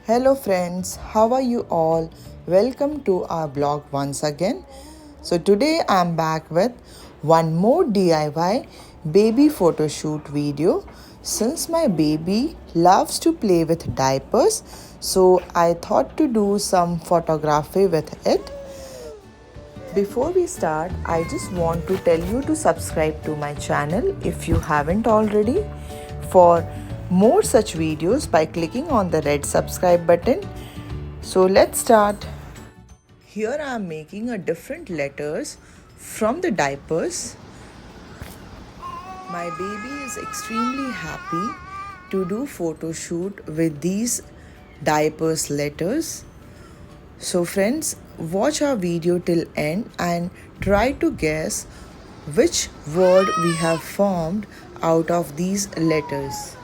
Hello friends, how are you all? Welcome to our blog once again. So today I'm back with one more DIY baby photo shoot video. Since my baby loves to play with diapers, so I thought to do some photography with it. Before we start, I just want to tell you to subscribe to my channel if you haven't already for more such videos by clicking on the red subscribe button. So let's start. Here I am making a different letters from the diapers. My baby is extremely happy to do photo shoot with these diapers letters. So friends, watch our video till end and try to guess which word we have formed out of these letters.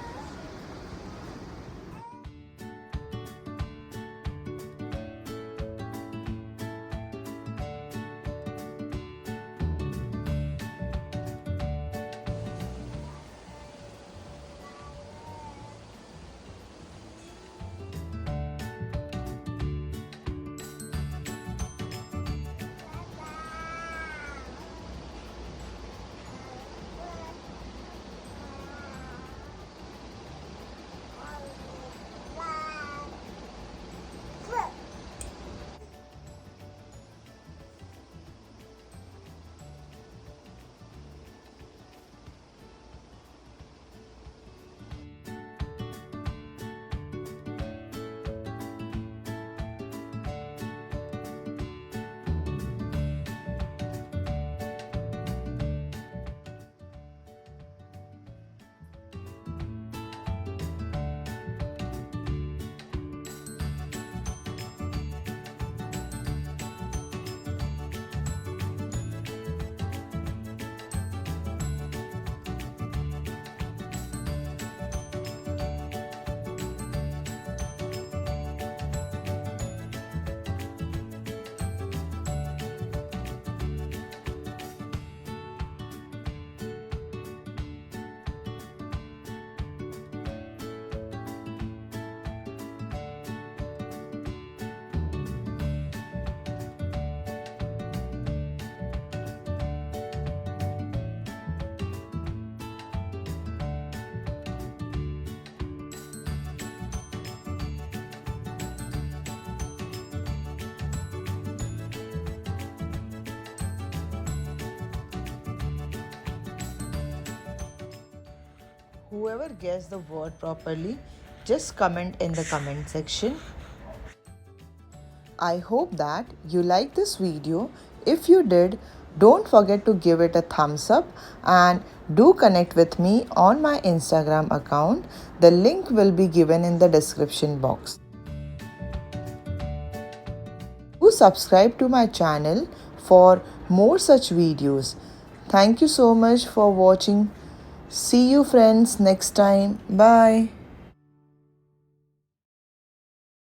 Whoever guessed the word properly, just comment in the comment section. I hope that you like this video. If you did, don't forget to give it a thumbs up and do connect with me on my Instagram account. The link will be given in the description box. Do subscribe to my channel for more such videos. Thank you so much for watching. See you friends next time. Bye.